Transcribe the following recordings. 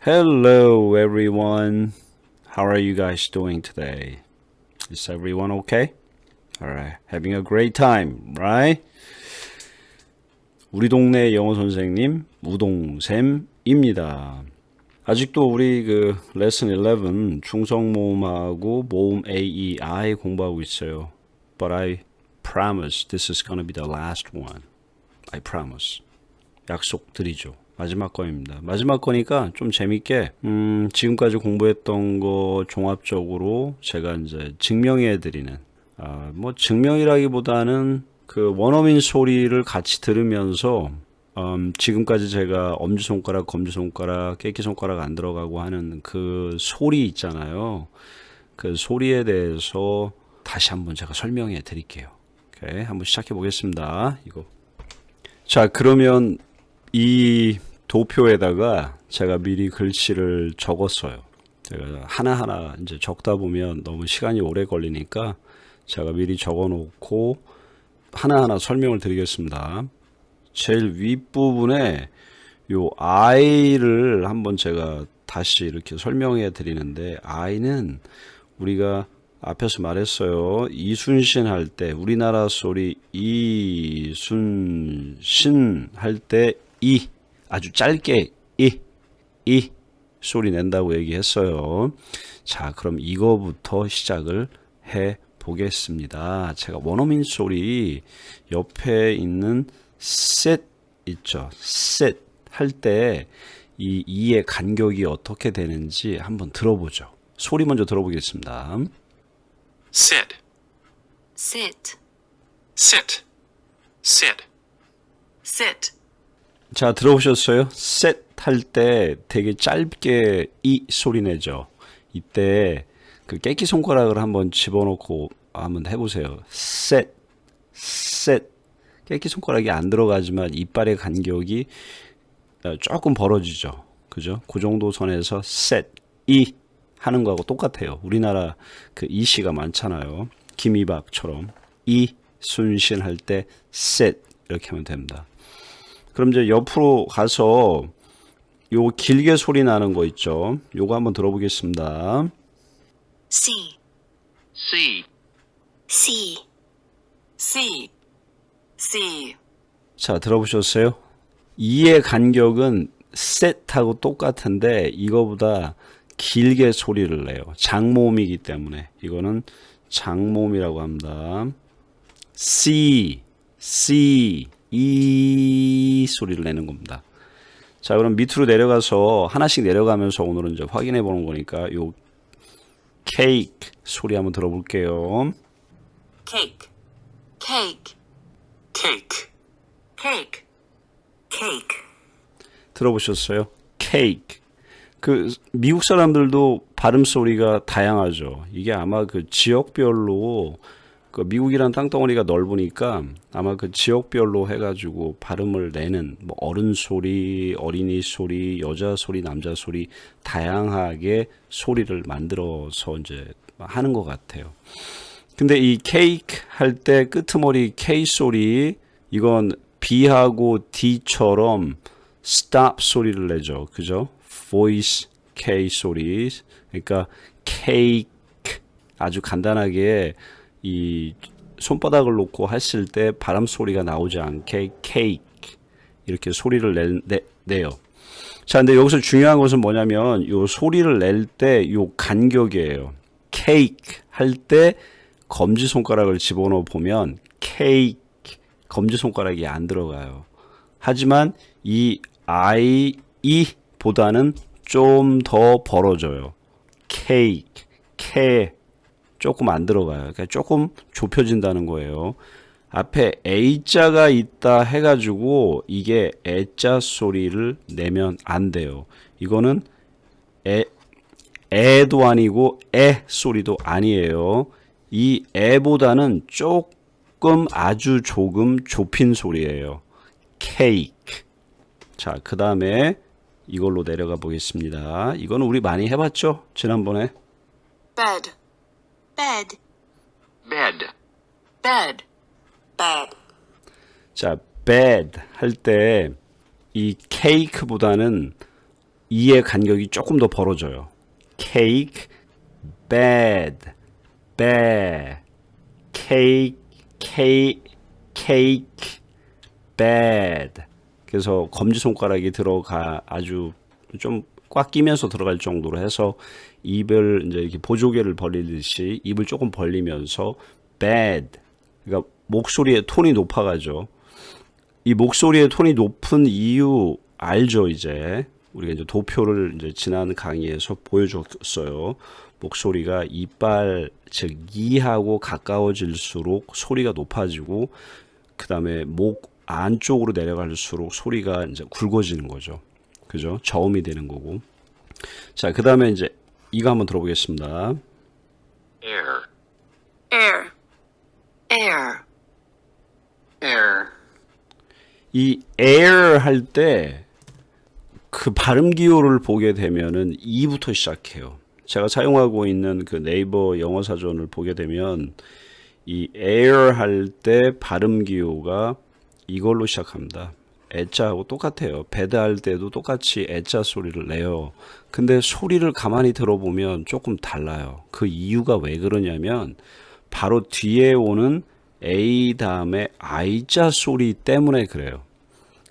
Hello, everyone. How are you guys doing today? Is everyone okay? Alright, having a great time, right? 우리 동네 영어 선생님 우동쌤입니다. 아직도 우리 그 레슨 11 충성 모음하고 모음 A, E, I 공부하고 있어요. But I promise this is gonna be the last one. I promise. 약속드리죠. 마지막 거입니다. 마지막 거니까 좀 재밌게 지금까지 공부했던 거 종합적으로 제가 이제 증명해 드리는 뭐 증명이라기보다는 그 원어민 소리를 같이 들으면서 지금까지 제가 엄지손가락, 검지손가락, 깨끼손가락 안 들어가고 하는 그 소리 있잖아요. 그 소리에 대해서 다시 한번 제가 설명해 드릴게요. 오케이, 한번 시작해 보겠습니다. 이거. 자, 그러면 이 도표에다가 제가 미리 글씨를 적었어요. 제가 하나하나 이제 적다 보면 너무 시간이 오래 걸리니까 제가 미리 적어 놓고 하나하나 설명을 드리겠습니다. 제일 윗부분에 요 I를 한번 제가 다시 이렇게 설명해 드리는데, I는 우리가 앞에서 말했어요. 이순신 할 때, 우리나라 소리 이순신 할 때 이, 아주 짧게 이 소리 낸다고 얘기했어요. 자, 그럼 이거부터 시작을 해 보겠습니다. 제가 원어민 소리 옆에 있는 sit 있죠. sit 할 때 이 이의 간격이 어떻게 되는지 한번 들어보죠. 소리 먼저 들어보겠습니다. sit, sit, sit, sit, sit, 자, 들어보셨어요? sit 할 때 되게 짧게 이 소리 내죠. 이때 그 깨끼 손가락을 한번 집어넣고 한번 해보세요. sit, sit. 깨끼 손가락이 안 들어가지만 이빨의 간격이 조금 벌어지죠. 그죠? 그 정도 선에서 sit, 이 하는 거하고 똑같아요. 우리나라 그 이씨가 많잖아요. 김이박처럼 이순신 할 때 sit 이렇게 하면 됩니다. 그럼 이제 옆으로 가서 요 길게 소리 나는 거 있죠. 요거 한번 들어보겠습니다. C, C, C, C, C, 자, 들어보셨어요? 이의 간격은 set하고 똑같은데 이거보다 길게 소리를 내요. 장모음이기 때문에 이거는 장모음이라고 합니다. C, C, 이 소리를 내는 겁니다. 자, 그럼 밑으로 내려가서 하나씩 내려가면서 오늘은 이제 확인해 보는 거니까 요 cake 소리 한번 들어볼게요. cake, cake, cake, cake, cake, 들어보셨어요? cake. 그 미국 사람들도 발음 소리가 다양하죠. 이게 아마 그 지역별로 그 미국이란 땅덩어리가 넓으니까 아마 그 지역별로 해가지고 발음을 내는 뭐 어른 소리, 어린이 소리, 여자 소리, 남자 소리 다양하게 소리를 만들어서 이제 하는 것 같아요. 근데 이 케이크 할 때 끄트머리 K 소리 이건 B하고 D처럼 stop 소리를 내죠. 그죠? voice K 소리. 그러니까 cake 아주 간단하게 이 손바닥을 놓고 했을 때 바람 소리가 나오지 않게 cake 이렇게 소리를 내요. 자, 근데 여기서 중요한 것은 뭐냐면 요 소리를 낼 때 요 간격이에요. cake 할 때 검지 손가락을 집어넣어 보면 cake 검지 손가락이 안 들어가요. 하지만 이 I 이 보다는 좀 더 벌어져요. cake, 조금 안 들어가요. 그러니까 조금 좁혀진다는 거예요. 앞에 A자가 있다 해가지고 이게 애자 소리를 내면 안 돼요. 이거는 애도 아니고 애 소리도 아니에요. 이 애보다는 조금 아주 조금 좁힌 소리예요. cake. 자, 그 다음에 이걸로 내려가 보겠습니다. 이거는 우리 많이 해봤죠? 지난번에. bed, bed, bed, bed, bed, 자, bed 할 때 이 cake보다는 이의 간격이 조금 더 벌어져요. cake, bad, bad, cake, cake, cake, bad. 그래서 검지손가락이 들어가 아주 좀 꽉 끼면서 들어갈 정도로 해서 입을 이제 이렇게 보조개를 벌리듯이 입을 조금 벌리면서 bad. 그러니까 목소리의 톤이 높아가죠. 이 목소리의 톤이 높은 이유 알죠, 이제. 우리가 이제 도표를 이제 지난 강의에서 보여줬어요. 목소리가 이빨, 즉 이하고 가까워질수록 소리가 높아지고 그다음에 목 안쪽으로 내려갈수록 소리가 이제 굵어지는 거죠. 그죠? 저음이 되는 거고. 자, 그다음에 이제 이거 한번 들어보겠습니다. air, Air. Air. air, 이 air 할 때 그 발음 기호를 보게 되면은 이부터 시작해요. 제가 사용하고 있는 그 네이버 영어 사전을 보게 되면 이 air 할 때 발음 기호가 이걸로 시작합니다. 애자하고 똑같아요. bad 할 때도 똑같이 애자 소리를 내요. 근데 소리를 가만히 들어보면 조금 달라요. 그 이유가 왜 그러냐면 바로 뒤에 오는 A 다음에 I자 소리 때문에 그래요.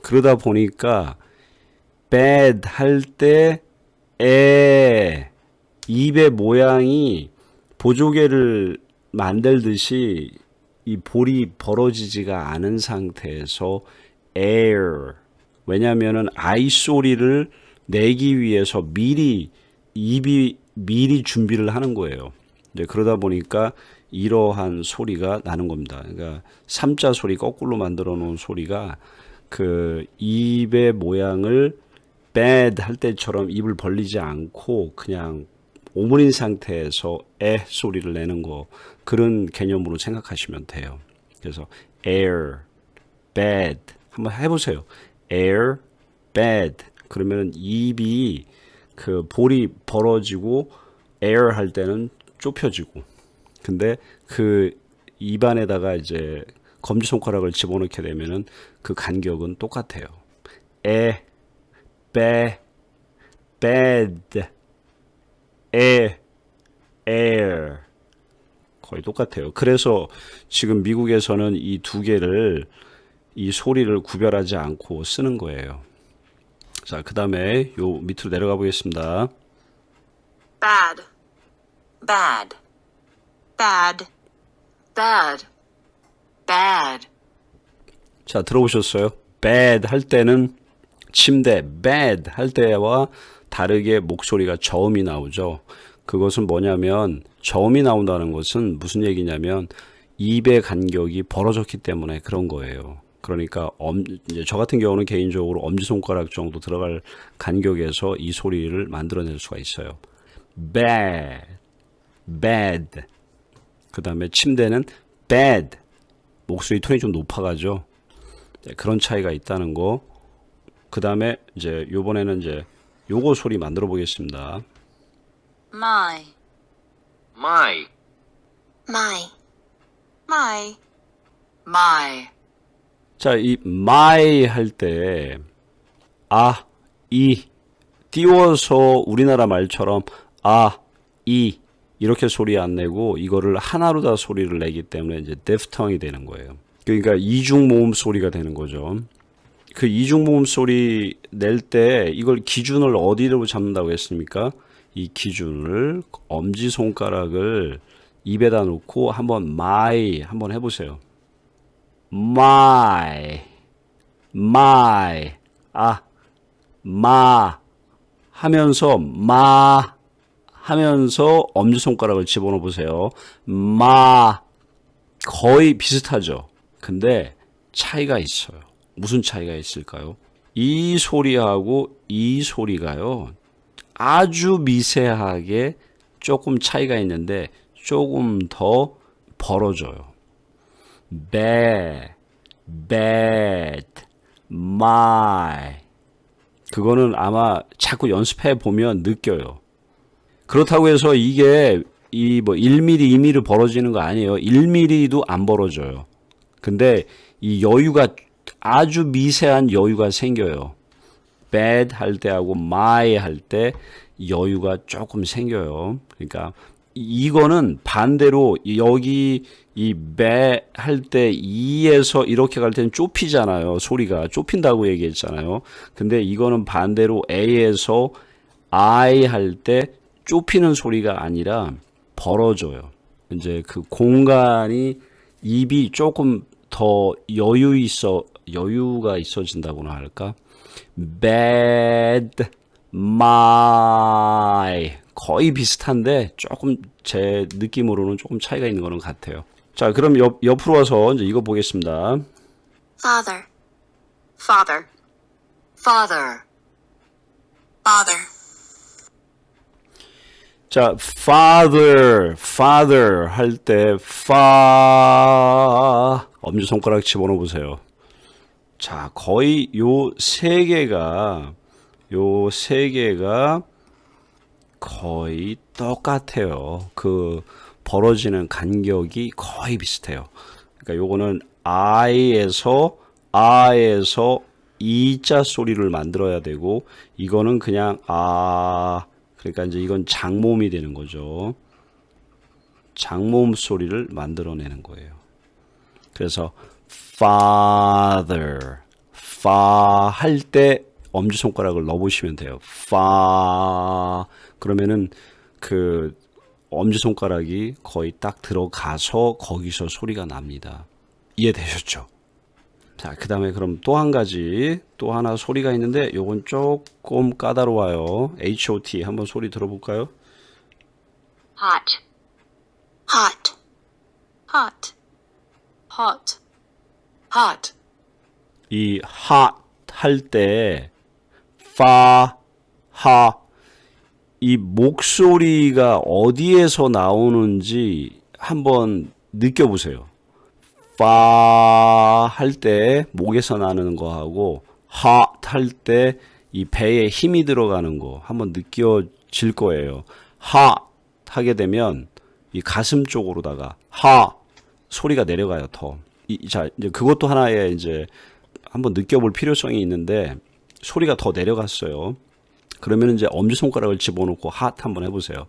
그러다 보니까 bad 할 때 입의 모양이 보조개를 만들듯이 이 볼이 벌어지지가 않은 상태에서 air. 왜냐면은 I 소리를 내기 위해서 입이 미리 준비를 하는 거예요. 이제 그러다 보니까 이러한 소리가 나는 겁니다. 그러니까 삼자 소리 거꾸로 만들어 놓은 소리가 그 입의 모양을 bad 할 때처럼 입을 벌리지 않고 그냥 오므린 상태에서 소리를 내는 거 그런 개념으로 생각하시면 돼요. 그래서 air, bad 한번 해보세요. air, bad 그러면 입이 그 볼이 벌어지고 air 할 때는 좁혀지고 근데 그 입안에다가 이제 검지손가락을 집어넣게 되면은 그 간격은 똑같아요. bad, air 거의 똑같아요. 그래서 지금 미국에서는 이 두 개를 이 소리를 구별하지 않고 쓰는 거예요. 자, 그 다음에 요 밑으로 내려가 보겠습니다. Bad. Bad. Bad. Bad. Bad. 자, 들어보셨어요? bad 할 때는 침대, bed 할 때와 다르게 목소리가 저음이 나오죠. 그것은 뭐냐면 저음이 나온다는 것은 무슨 얘기냐면 입의 간격이 벌어졌기 때문에 그런 거예요. 그러니까 이제 저 같은 경우는 개인적으로 엄지손가락 정도 들어갈 간격에서 이 소리를 만들어낼 수가 있어요. bad, bad. 그 다음에 침대는 bed. 목소리 톤이 좀 높아가죠. 네, 그런 차이가 있다는 거. 그 다음에 이제 요번에는 이제 요거 소리 만들어 보겠습니다. My. my, My. My. My. 자, 이 my 할 때 이 띄워서 우리나라 말처럼 이 이렇게 소리 안 내고 이거를 하나로 다 소리를 내기 때문에 이제 디프텅이 되는 거예요. 그러니까 이중 모음 소리가 되는 거죠. 그 이중 모음 소리 낼 때 이걸 기준을 어디로 잡는다고 했습니까? 이 기준을 엄지손가락을 입에다 놓고 한번 my 한번 해보세요. my 하면서 하면서 엄지손가락을 집어넣어 보세요. 거의 비슷하죠. 근데 차이가 있어요. 무슨 차이가 있을까요? 이 소리하고 이 소리가요. 아주 미세하게 조금 차이가 있는데 조금 더 벌어져요. bad, my. 그거는 아마 자꾸 연습해 보면 느껴요. 그렇다고 해서 이게 이 뭐 1mm, 2mm 벌어지는 거 아니에요. 1mm도 안 벌어져요. 근데 이 여유가 아주 미세한 여유가 생겨요. bad 할 때하고 my 할 때 여유가 조금 생겨요. 그러니까 이거는 반대로 여기 이 bad 할 때 e에서 이렇게 갈 때는 좁히잖아요. 소리가 좁힌다고 얘기했잖아요. 근데 이거는 반대로 a에서 I 할 때 좁히는 소리가 아니라 벌어져요. 이제 그 공간이 입이 조금 더 여유가 있어진다고나 할까? bad, my 거의 비슷한데 조금 제 느낌으로는 조금 차이가 있는 거는 같아요. 자, 그럼 옆으로 와서 이제 이거 보겠습니다. Father. Father. Father. Father. 자, father 할 때 엄지손가락 집어넣어 보세요. 자, 거의 요 세 개가 거의 똑같아요. 그 벌어지는 간격이 거의 비슷해요. 그러니까 요거는 I에서 이자 소리를 만들어야 되고 이거는 그냥 그러니까 이제 이건 장모음이 되는 거죠. 장모음 소리를 만들어내는 거예요. 그래서 father, 할 때 엄지손가락을 넣어보시면 돼요. 그러면은 그 엄지손가락이 거의 딱 들어가서 거기서 소리가 납니다. 이해되셨죠? 자, 그 다음에 그럼 또 하나 소리가 있는데 요건 조금 까다로워요. HOT 한번 소리 들어볼까요? Hot. Hot. Hot. Hot. Hot. 이 hot 할 때 이 목소리가 어디에서 나오는지 한번 느껴보세요. 할 때 목에서 나는 거하고 hot 할 때 이 배에 힘이 들어가는 거 한번 느껴질 거예요. hot 하게 되면 이 가슴 쪽으로다가 소리가 내려가요. 더. 자, 이제 그것도 하나의 이제 한번 느껴볼 필요성이 있는데 소리가 더 내려갔어요. 그러면 이제 엄지손가락을 집어넣고 hot 한번 해보세요.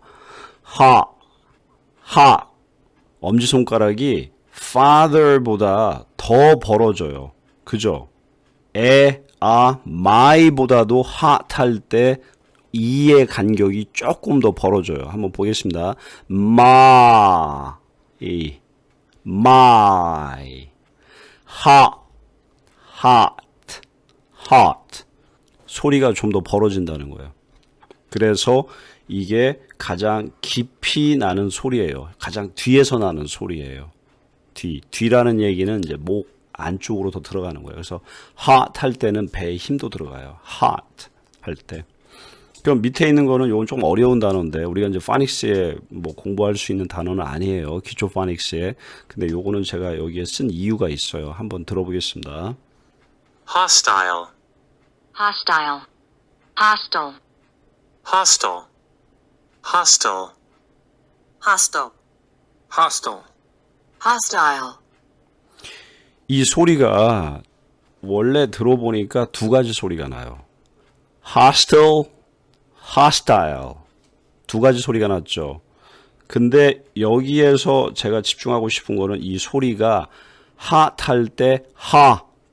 엄지손가락이 father보다 더 벌어져요. 그죠? my보다도 hot 할 때 이의 간격이 조금 더 벌어져요. 한번 보겠습니다. my, hot. 소리가 좀 더 벌어진다는 거예요. 그래서 이게 가장 깊이 나는 소리예요. 가장 뒤에서 나는 소리예요. 뒤라는 얘기는 이제 목 안쪽으로 더 들어가는 거예요. 그래서 hot 할 때는 배에 힘도 들어가요. hot 할 때. 그럼 밑에 있는 거는 이건 좀 어려운 단어인데 우리가 이제 파닉스에 뭐 공부할 수 있는 단어는 아니에요. 기초 파닉스에. 근데 요거는 제가 여기에 쓴 이유가 있어요. 한번 들어보겠습니다. Hostile. Hostile. Hostile. Hostile. Hostile. Hostile. Hostile. Hostile. 이 소리가 원래 들어보니까 두 가지 소리가 나요. hostile, hostile. 두 가지 소리가 났죠. 근데 여기에서 제가 집중하고 싶은 거는 이 소리가 hot 할 때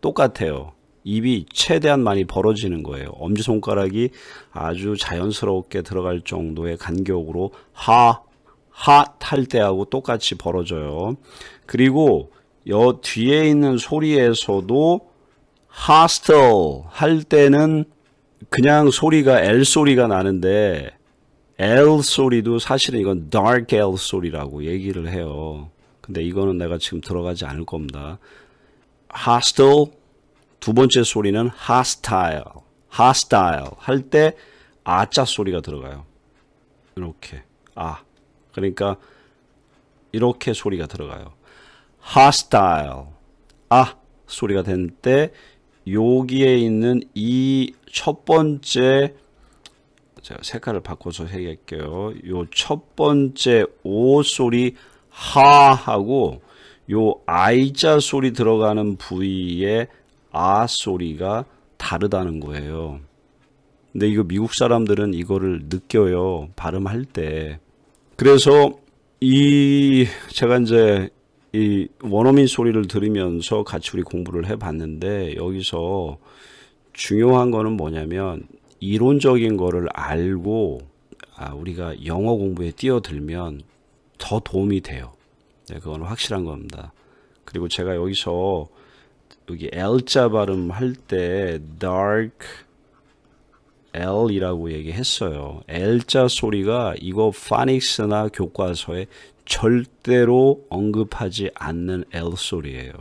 똑같아요. 입이 최대한 많이 벌어지는 거예요. 엄지손가락이 아주 자연스럽게 들어갈 정도의 간격으로 hot 할 때하고 똑같이 벌어져요. 그리고 여 뒤에 있는 소리에서도 hostile 할 때는 그냥 소리가 L 소리가 나는데 L 소리도 사실은 이건 dark L 소리라고 얘기를 해요. 근데 이거는 내가 지금 들어가지 않을 겁니다. hostile 두 번째 소리는 hostile 할 때 아자 소리가 들어가요. 이렇게 그러니까 이렇게 소리가 들어가요. hostile 소리가 될 때 여기에 있는 이 첫 번째 제가 색깔을 바꿔서 해야겠게요. 요 첫 번째 O 소리 하하고 요 I자 소리 들어가는 부위의 소리가 다르다는 거예요. 근데 이거 미국 사람들은 이거를 느껴요. 발음할 때. 그래서 제가 이제 이 원어민 소리를 들으면서 같이 우리 공부를 해봤는데 여기서 중요한 거는 뭐냐면 이론적인 거를 알고 우리가 영어 공부에 뛰어들면 더 도움이 돼요. 네, 그건 확실한 겁니다. 그리고 제가 여기서 여기 L자 발음할 때 dark L이라고 얘기했어요. L자 소리가 이거 파닉스나 교과서에 절대로 언급하지 않는 L 소리예요.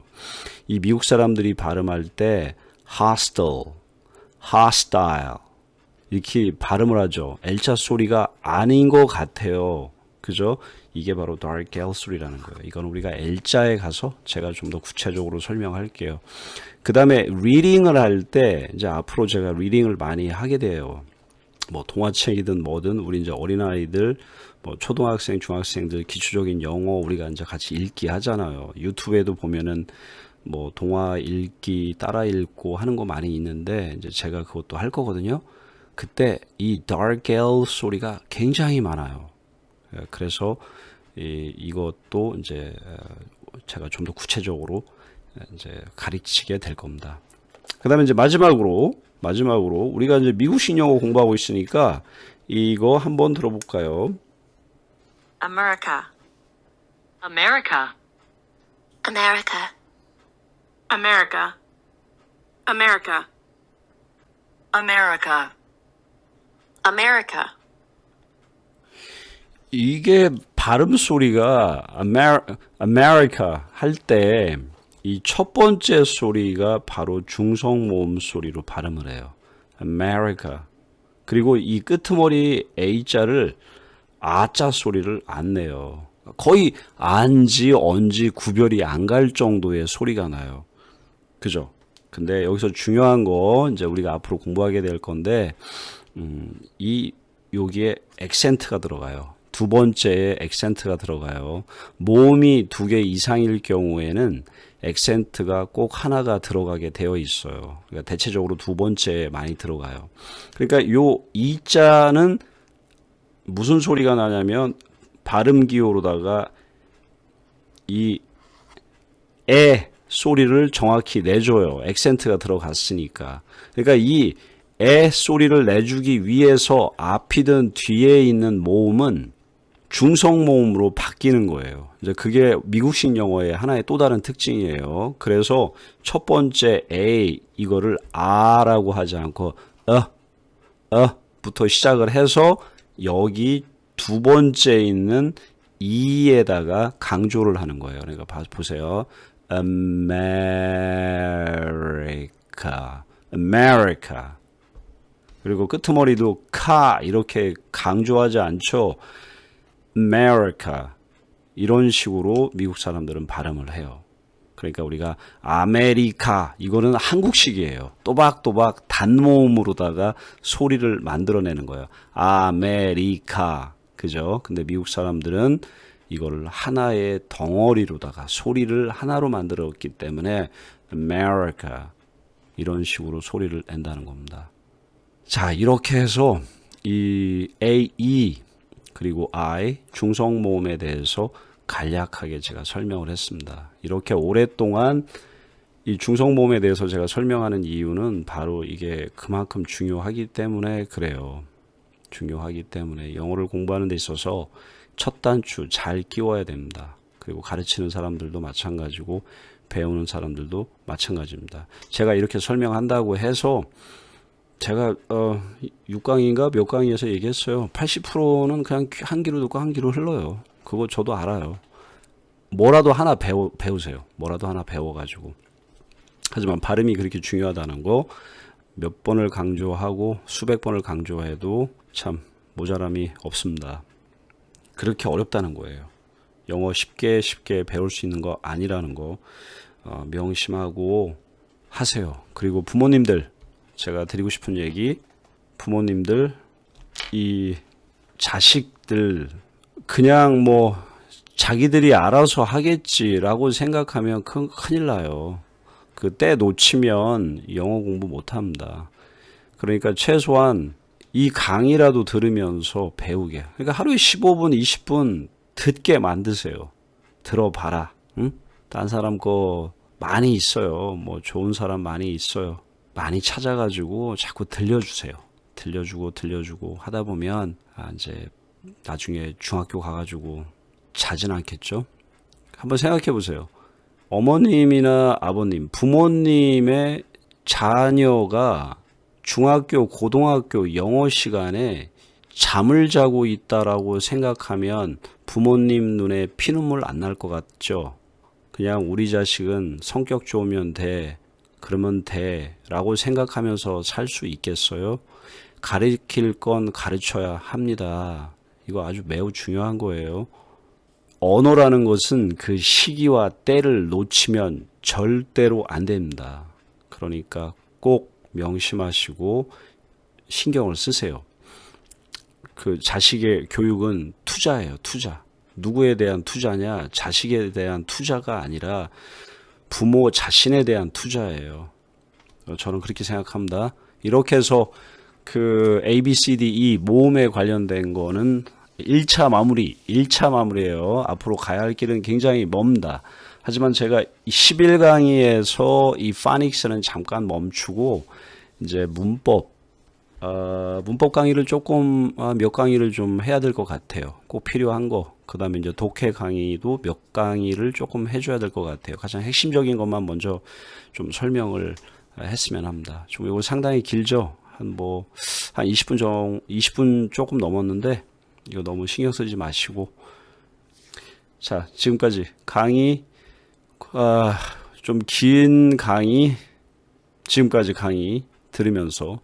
이 미국 사람들이 발음할 때 hostile, hostile 이렇게 발음을 하죠. L자 소리가 아닌 것 같아요. 그죠? 이게 바로 dark L 소리라는 거예요. 이건 우리가 L자에 가서 제가 좀 더 구체적으로 설명할게요. 그 다음에 리딩을 할 때 이제 앞으로 제가 리딩을 많이 하게 돼요. 뭐 동화책이든 뭐든 우리 이제 어린아이들 뭐 초등학생, 중학생들 기초적인 영어 우리가 이제 같이 읽기 하잖아요. 유튜브에도 보면은 뭐 동화 읽기 따라 읽고 하는 거 많이 있는데 이제 제가 그것도 할 거거든요. 그때 이 dark L 소리가 굉장히 많아요. 그래서 이것도 이제 제가 좀 더 구체적으로 이제 가르치게 될 겁니다. 그다음에 이제 마지막으로 우리가 이제 미국식 영어 공부하고 있으니까 이거 한번 들어볼까요? America. America. America. America. America. America. America. 이게 발음 소리가 America 할 때 이 첫 번째 소리가 바로 중성 모음 소리로 발음을 해요. America. 그리고 이 끄트머리 A자를 아자 소리를 안 내요. 거의 안지 언지 구별이 안 갈 정도의 소리가 나요. 그죠? 근데 여기서 중요한 거 이제 우리가 앞으로 공부하게 될 건데 여기에 액센트가 들어가요. 두 번째에 액센트가 들어가요. 모음이 두 개 이상일 경우에는 액센트가 꼭 하나가 들어가게 되어 있어요. 그러니까 대체적으로 두 번째에 많이 들어가요. 그러니까 요 이자는 무슨 소리가 나냐면 발음 기호로다가 이 에 소리를 정확히 내줘요. 액센트가 들어갔으니까. 그러니까 이 에 소리를 내주기 위해서 앞이든 뒤에 있는 모음은 중성 모음으로 바뀌는 거예요. 이제 그게 미국식 영어의 하나의 또 다른 특징이에요. 그래서 첫 번째 A 이거를 아라고 하지 않고 부터 시작을 해서 여기 두 번째 있는 E에다가 강조를 하는 거예요. 그러니까 보세요. America. 그리고 끄트머리도 카 이렇게 강조하지 않죠. America. 이런 식으로 미국 사람들은 발음을 해요. 그러니까 우리가 아메리카 이거는 한국식이에요. 또박또박 단모음으로다가 소리를 만들어내는 거예요. 아메리카. 그죠? 근데 미국 사람들은 이걸 하나의 덩어리로다가 소리를 하나로 만들었기 때문에 America 이런 식으로 소리를 낸다는 겁니다. 자, 이렇게 해서 이 A, E 그리고 I 중성 모음에 대해서 간략하게 제가 설명을 했습니다. 이렇게 오랫동안 이 중성 모음에 대해서 제가 설명하는 이유는 바로 이게 그만큼 중요하기 때문에 그래요. 중요하기 때문에 영어를 공부하는 데 있어서 첫 단추 잘 끼워야 됩니다. 그리고 가르치는 사람들도 마찬가지고 배우는 사람들도 마찬가지입니다. 제가 이렇게 설명한다고 해서 제가 6강인가 몇 강의에서 얘기했어요. 80%는 그냥 한 귀로 듣고 한 귀로 흘러요. 그거 저도 알아요. 뭐라도 하나 배우세요. 뭐라도 하나 배워가지고. 하지만 발음이 그렇게 중요하다는 거 몇 번을 강조하고 수백 번을 강조해도 참 모자람이 없습니다. 그렇게 어렵다는 거예요. 영어 쉽게 배울 수 있는 거 아니라는 거 명심하고 하세요. 그리고 부모님들 제가 드리고 싶은 얘기 부모님들 이 자식들 그냥 뭐 자기들이 알아서 하겠지라고 생각하면 큰일 나요. 그 때 놓치면 영어 공부 못합니다. 그러니까 최소한 이 강의라도 들으면서 배우게. 그러니까 하루에 15분, 20분 듣게 만드세요. 들어봐라. 응? 딴 사람 거 많이 있어요. 뭐 좋은 사람 많이 있어요. 많이 찾아가지고 자꾸 들려주세요. 들려주고 하다 보면 이제 나중에 중학교 가가지고 자진 않겠죠. 한번 생각해 보세요. 어머님이나 아버님, 부모님의 자녀가 중학교, 고등학교 영어 시간에 잠을 자고 있다라고 생각하면 부모님 눈에 피눈물 안 날 것 같죠? 그냥 우리 자식은 성격 좋으면 돼, 그러면 돼 라고 생각하면서 살 수 있겠어요? 가르칠 건 가르쳐야 합니다. 이거 아주 매우 중요한 거예요. 언어라는 것은 그 시기와 때를 놓치면 절대로 안 됩니다. 그러니까 꼭 명심하시고 신경을 쓰세요. 그 자식의 교육은 투자예요, 투자. 누구에 대한 투자냐? 자식에 대한 투자가 아니라 부모 자신에 대한 투자예요. 저는 그렇게 생각합니다. 이렇게 해서 그 A, B, C, D, E 모음에 관련된 거는 1차 마무리예요. 앞으로 가야 할 길은 굉장히 멉니다. 하지만 제가 11강의에서 이 파닉스는 잠깐 멈추고 이제 문법 강의를 조금 몇 강의를 좀 해야 될 것 같아요. 꼭 필요한 거. 그다음에 이제 독해 강의도 몇 강의를 조금 해줘야 될 것 같아요. 가장 핵심적인 것만 먼저 좀 설명을 했으면 합니다. 좀 이거 상당히 길죠. 한 20분 조금 넘었는데 이거 너무 신경 쓰지 마시고. 자, 지금까지 강의 좀 긴 강의, 지금까지 강의 들으면서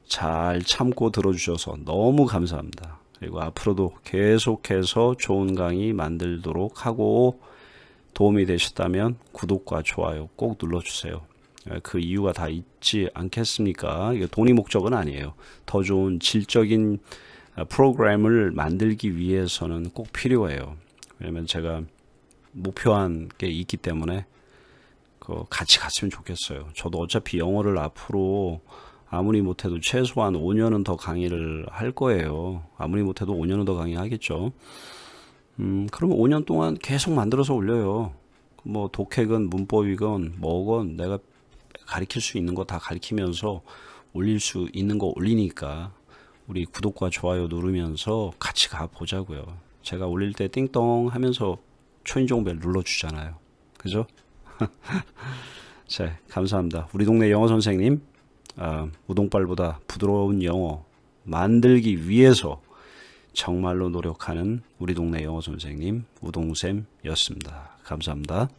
잘 참고 들어주셔서 너무 감사합니다. 그리고 앞으로도 계속해서 좋은 강의 만들도록 하고, 도움이 되셨다면 구독과 좋아요 꼭 눌러주세요. 그 이유가 다 있지 않겠습니까? 이게 돈이 목적은 아니에요. 더 좋은 질적인 프로그램을 만들기 위해서는 꼭 필요해요. 왜냐면 제가 목표한 게 있기 때문에 같이 갔으면 좋겠어요. 저도 어차피 영어를 앞으로 아무리 못해도 최소한 5년은 더 강의를 할 거예요. 아무리 못해도 5년은 더 강의하겠죠. 그러면 5년 동안 계속 만들어서 올려요. 뭐 독해건 문법이건 뭐건 내가 가르칠 수 있는 거 다 가르치면서 올릴 수 있는 거 올리니까 우리 구독과 좋아요 누르면서 같이 가보자고요. 제가 올릴 때 띵동 하면서 초인종벨 눌러주잖아요. 그죠? 자, 감사합니다. 우리 동네 영어 선생님, 우동빨보다 부드러운 영어 만들기 위해서 정말로 노력하는 우리 동네 영어 선생님 우동쌤이었습니다. 감사합니다.